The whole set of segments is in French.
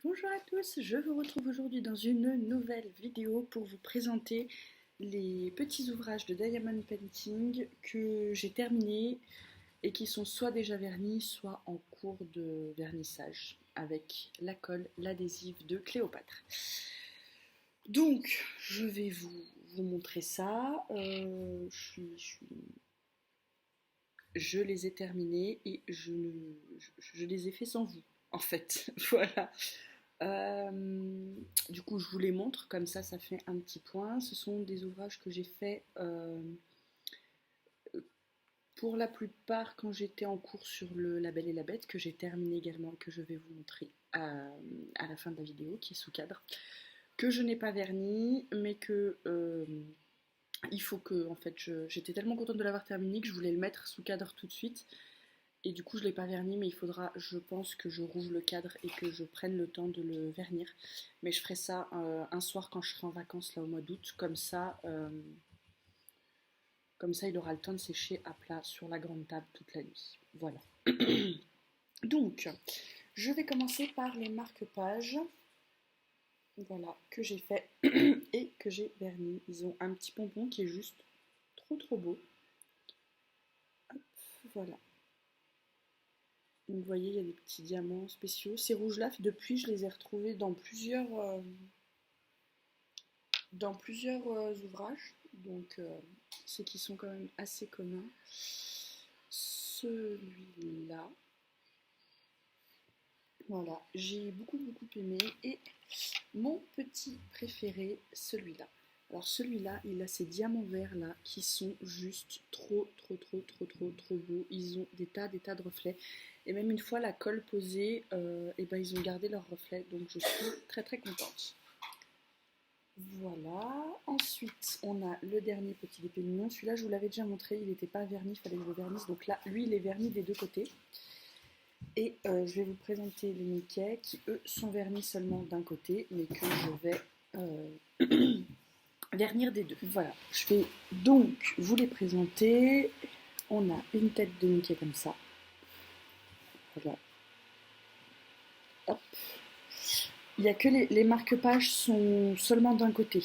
Bonjour à tous, je vous retrouve aujourd'hui dans une nouvelle vidéo pour vous présenter les petits ouvrages de Diamond Painting que j'ai terminés et qui sont soit déjà vernis, soit en cours de vernissage avec la colle, l'adhésif de Cléopâtre. Donc, je vais vous montrer ça. Je les ai terminés et je les ai fait sans vous, en fait. Voilà. Du coup, je vous les montre, comme ça fait un petit point. Ce sont des ouvrages que j'ai faits pour la plupart quand j'étais en cours sur La Belle et la Bête, que j'ai terminé également et que je vais vous montrer à la fin de la vidéo, qui est sous cadre, que je n'ai pas verni, mais que il faut que, en fait, j'étais tellement contente de l'avoir terminé que je voulais le mettre sous cadre tout de suite. Et du coup, je ne l'ai pas verni, mais il faudra, je pense, que je rouvre le cadre et que je prenne le temps de le vernir. Mais je ferai ça un soir quand je serai en vacances, là, au mois d'août. Comme ça, il aura le temps de sécher à plat sur la grande table toute la nuit. Voilà. Donc, je vais commencer par les marque-pages. Voilà, que j'ai fait et que j'ai verni. Ils ont un petit pompon qui est juste trop beau. Hop, voilà. Vous voyez, il y a des petits diamants spéciaux. Ces rouges-là, depuis, je les ai retrouvés dans plusieurs ouvrages. Donc, c'est qui sont quand même assez communs. Celui-là, voilà, j'ai beaucoup aimé. Et mon petit préféré, celui-là. Alors celui-là, il a ces diamants verts là qui sont juste trop beaux. Ils ont des tas de reflets. Et même une fois la colle posée, et ben ils ont gardé leurs reflets. Donc je suis très contente. Voilà. Ensuite, on a le dernier petit épée mignon. Celui-là, je vous l'avais déjà montré, il n'était pas verni, il fallait que je le vernisse. Donc là, lui, il est verni des deux côtés. Et je vais vous présenter les Mickey qui, eux, sont vernis seulement d'un côté, mais que je vais vernir des deux. Voilà, je vais donc vous les présenter. On a une tête de Mickey comme ça. Voilà. Hop. Il n'y a que les marque-pages sont seulement d'un côté.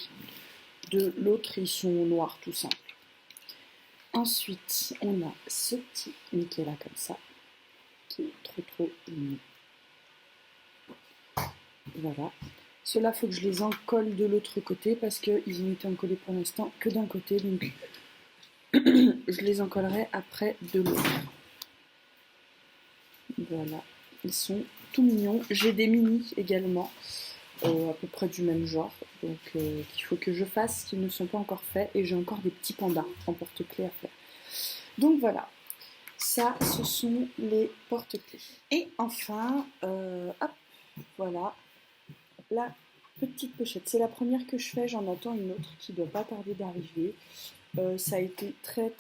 De l'autre, ils sont noirs, tout simples. Ensuite, on a ce petit Mickey là comme ça, qui est trop mignon. Voilà. Ceux-là, il faut que je les encolle de l'autre côté parce qu'ils ont été encollés pour l'instant que d'un côté. Donc, je les encollerai après de l'autre. Voilà. Ils sont tout mignons. J'ai des mini également, à peu près du même genre. Donc, qu'il faut que je fasse, qui ne sont pas encore faits. Et j'ai encore des petits pandas en porte-clés à faire. Donc, voilà. Ça, ce sont les porte-clés. Et enfin, hop, voilà. La petite pochette, c'est la première que je fais, j'en attends une autre qui ne doit pas tarder d'arriver. Ça a été très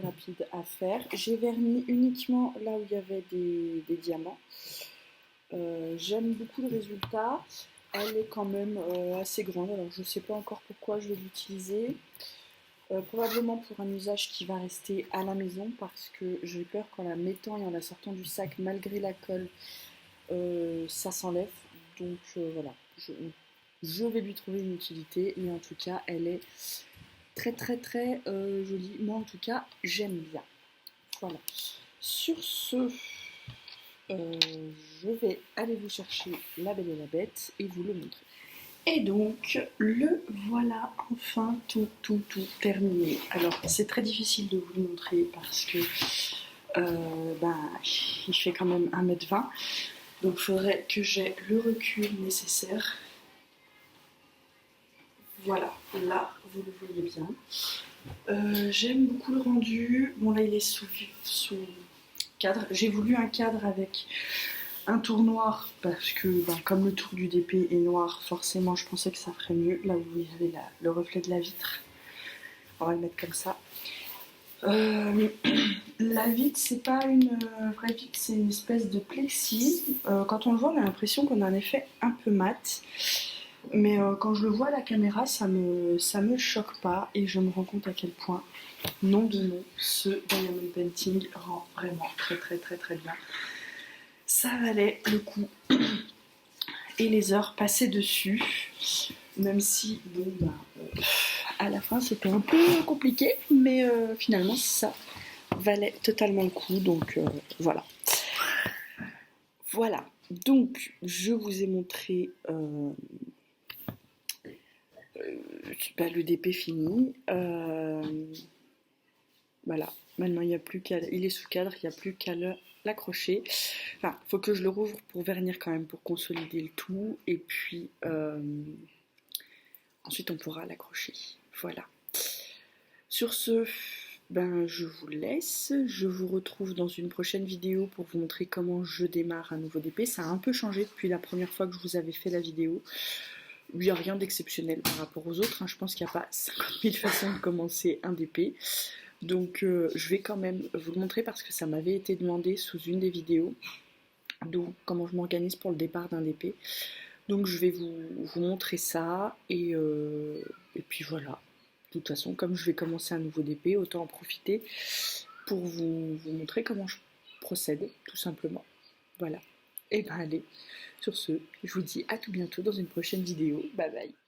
rapide à faire. J'ai verni uniquement là où il y avait des diamants. J'aime beaucoup le résultat. Elle est quand même assez grande, alors je ne sais pas encore pourquoi je vais l'utiliser. Probablement pour un usage qui va rester à la maison parce que j'ai peur qu'en la mettant et en la sortant du sac, malgré la colle, ça s'enlève. Donc voilà, je vais lui trouver une utilité, mais en tout cas, elle est très jolie. Moi, en tout cas, j'aime bien. Voilà. Sur ce, je vais aller vous chercher La Belle et la Bête et vous le montrer. Et donc, le voilà enfin tout terminé. Alors, c'est très difficile de vous le montrer parce que il fait quand même 1m20. Donc, il faudrait que j'ai le recul nécessaire. Voilà, là, vous le voyez bien. J'aime beaucoup le rendu. Bon, là, il est sous cadre. J'ai voulu un cadre avec un tour noir parce que, comme le tour du DP est noir, forcément, je pensais que ça ferait mieux. Là où vous avez le reflet de la vitre. On va le mettre comme ça. La vitre, c'est pas une vraie vitre, c'est une espèce de plexi. Quand on le voit, on a l'impression qu'on a un effet un peu mat. Mais quand je le vois à la caméra, ça me choque pas et je me rends compte à quel point, nom de nom, ce Diamond Painting rend vraiment très bien. Ça valait le coup. et les heures passées dessus, même si bon bah à la fin c'était un peu compliqué, mais finalement ça valait totalement le coup, donc voilà. Voilà, donc je vous ai montré bah, le DP fini. Voilà, maintenant il y a plus qu'à, il est sous cadre, il n'y a plus qu'à l'accrocher. Enfin, faut que je le rouvre pour vernir quand même, pour consolider le tout, et puis ensuite on pourra l'accrocher. Voilà. Sur ce, ben je vous laisse. Je vous retrouve dans une prochaine vidéo pour vous montrer comment je démarre un nouveau DP. Ça a un peu changé depuis la première fois que je vous avais fait la vidéo. Il n'y a rien d'exceptionnel par rapport aux autres, hein. Je pense qu'il n'y a pas 50 000 façons de commencer un DP. Donc je vais quand même vous le montrer parce que ça m'avait été demandé sous une des vidéos. Donc comment je m'organise pour le départ d'un DP. Donc je vais vous montrer ça et puis voilà. De toute façon, comme je vais commencer un nouveau DP, autant en profiter pour vous montrer comment je procède, tout simplement. Voilà. Et ben allez, sur ce, je vous dis à tout bientôt dans une prochaine vidéo. Bye bye.